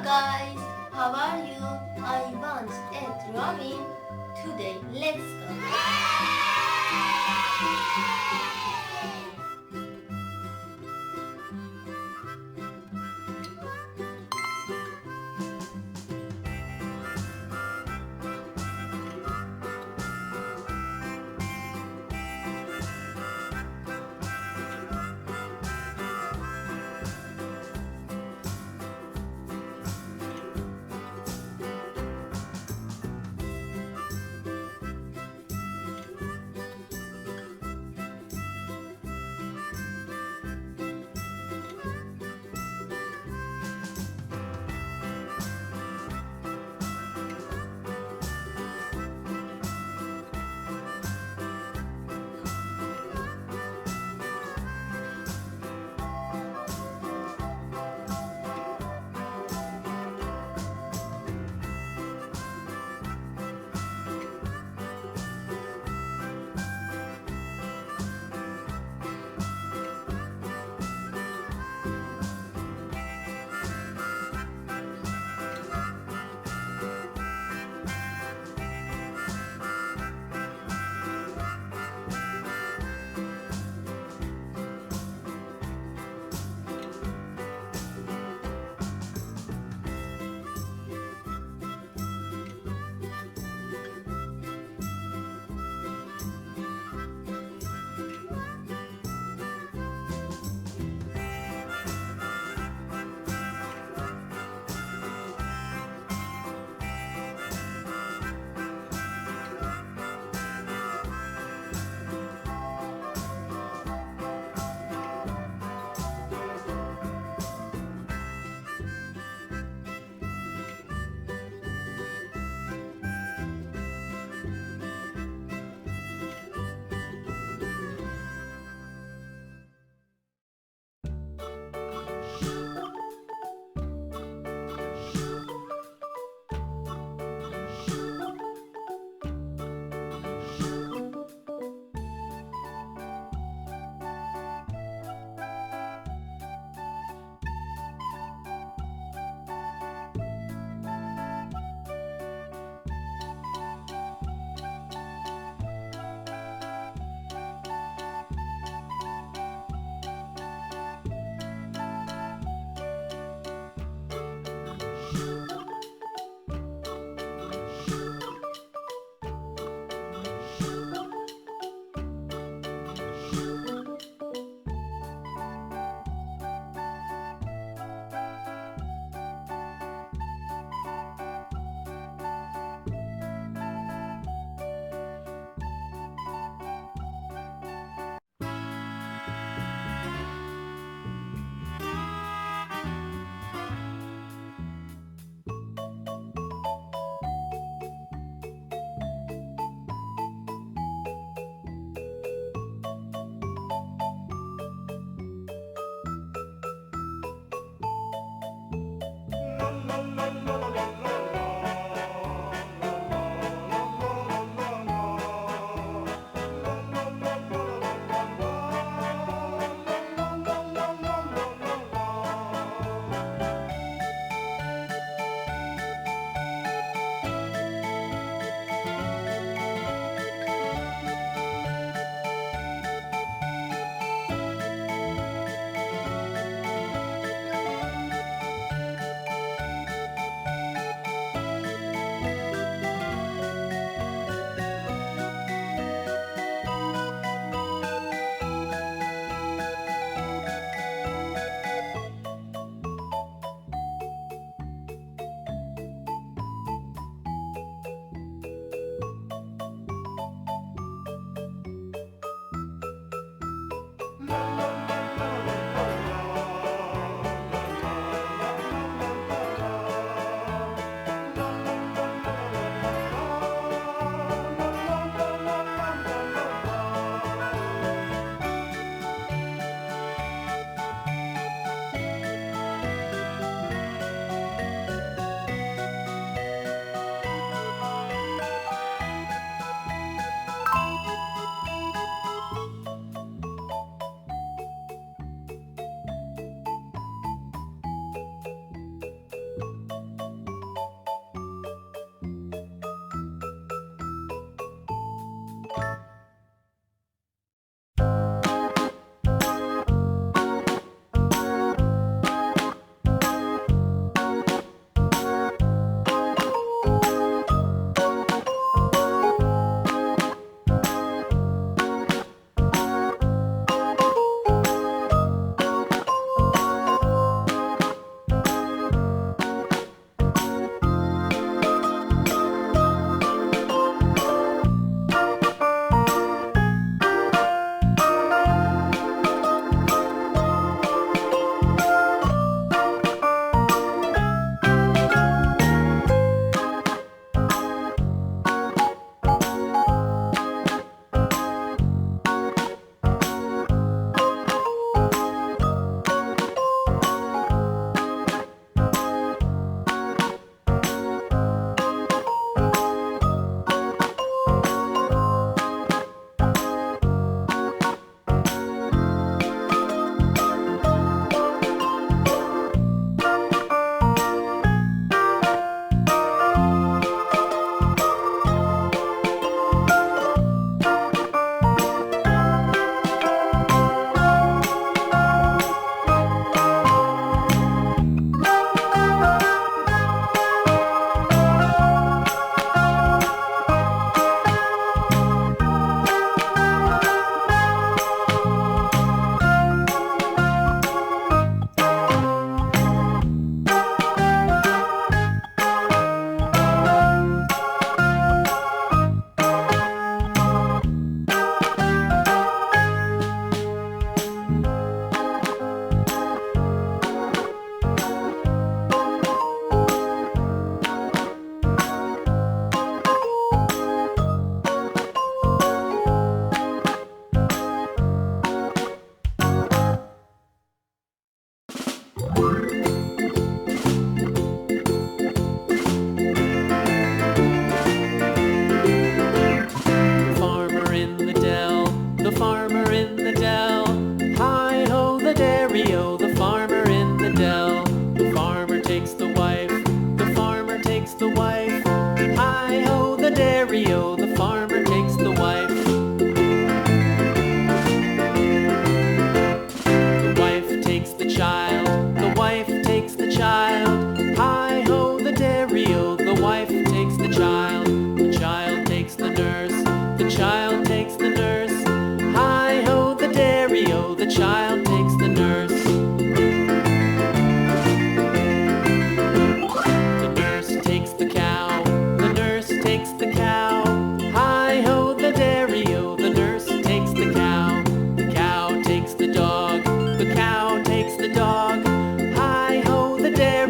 guys, how are you? I want a drawing. Today, let's go.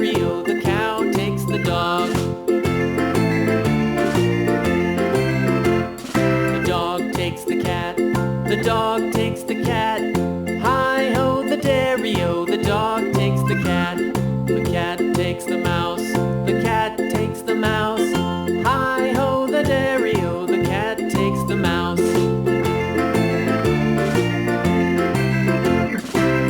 dairy-o, the cow takes the dog. The dog takes the cat, the dog takes the cat. Hi-ho, the dairy-o, the dog takes the cat. The cat takes the mouse, the cat takes the mouse. Hi-ho, the dairy-o, the cat takes the mouse.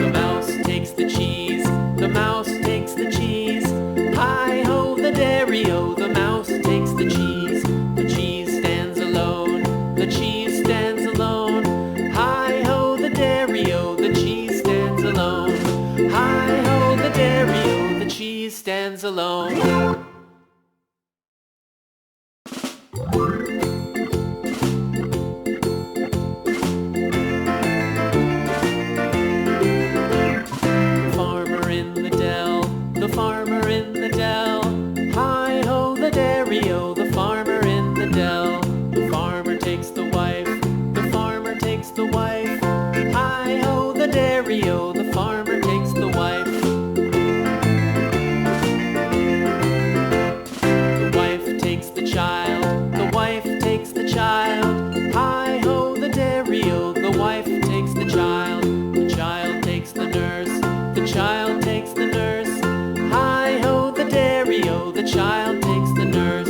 The mouse takes the cheese, the mouse takes the cheese. Hi-ho, the dairy-o, the mouse takes the cheese. The cheese stands alone, the cheese stands alone. Hi-ho, the dairy-o, the cheese stands alone. Hi-ho, the dairy-o, the cheese stands alone. The farmer in the dell. Hi-ho, the dairy-o, the farmer in the dell. The farmer takes the wife, the farmer takes the wife. Hi-ho, the dairy-o, the farmer takes the wife. The wife takes the child, the wife takes the child. Hi-ho, the dairy-o, the wife takes the child. The child takes the nurse, the child takes the nurse. Hi-ho, the dairy-o, the child takes the nurse.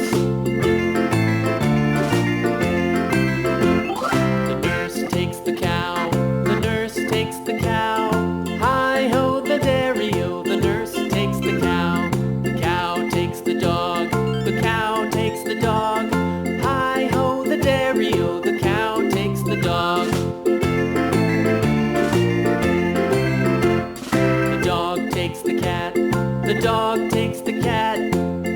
The nurse takes the cow, the nurse takes the cow. Hi-ho, the dairy-o, the nurse takes the cow. The cow takes the dog, the cow takes the dog. Hi-ho, the dairy-o, the cow takes the dog. The dog takes the cat, the dog takes the cat.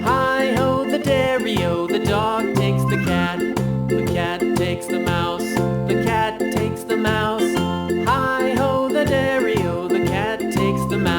Hi-ho, the dairy-o, the dog takes the cat. The cat takes the mouse, the cat takes the mouse. Hi-ho, the dairy-o, the cat takes the mouse.